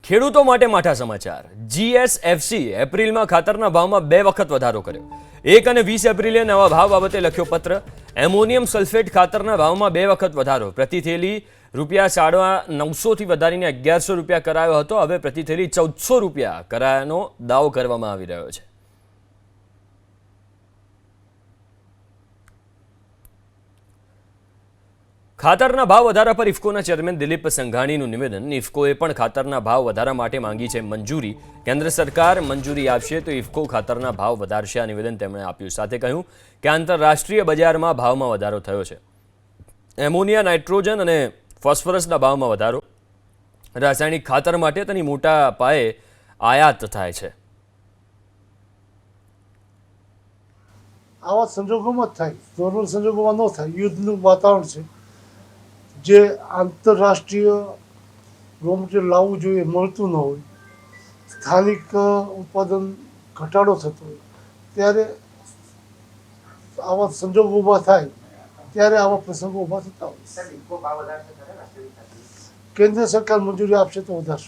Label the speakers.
Speaker 1: ખેડૂતો માટે માઠા સમાચાર। જીએસએફસી એપ્રિલમાં ખાતરના ભાવમાં 2 વખત વધારો કર્યો। 1 અને 20 એપ્રિલે નવા ભાવ બાબતે લખ્યો પત્ર। એમોનિયમ સલ્ફેટ ખાતરના ભાવમાં 2 વખત વધારો। પ્રતિ થેલી ₹950 થી વધારીને ₹1100 કરાયો હતો। હવે પ્રતિ થેલી ₹1400 કરાયાનો દાવો કરવામાં આવી રહ્યો છે। ખાતરના ભાવ વધારા પર ઇફકોના ચેરમેન દિલીપ સંઘાણીનું નિવેદન। ઇફકોએ પણ ખાતરના ભાવ વધારા માટે માંગી છે મંજૂરી। કેન્દ્ર સરકાર મંજૂરી આપશે તો ઇફકો ખાતરના ભાવ વધારશે, આ નિવેદન તેમણે આપ્યું। સાથે કહ્યું કે આંતરરાષ્ટ્રીય બજારમાં ભાવમાં વધારો થયો છે। એમોનિયા, નાઇટ્રોજન અને ફોસ્ફરસના ભાવમાં વધારો। રાસાયણિક ખાતર માટે તેની મોટા પાયે આયાત થાય છે।
Speaker 2: આવા સંજોગોમાં જ થાય, નોર્મલ સંજોગોમાં ન થાય। યુદ્ધનું વાતાવરણ છે, જે આંતરરાષ્ટ્રીય રો મટીરિયલ લાવવું જોઈએ મળતું ન હોય, સ્થાનિક ઉત્પાદન ઘટાડો થતો હોય, ત્યારે આવા સંજોગો ઊભા થાય ત્યારે આવા પ્રસંગો ઊભા થતા હોય। કેન્દ્ર સરકાર મંજૂરી આપશે તો વધારશે।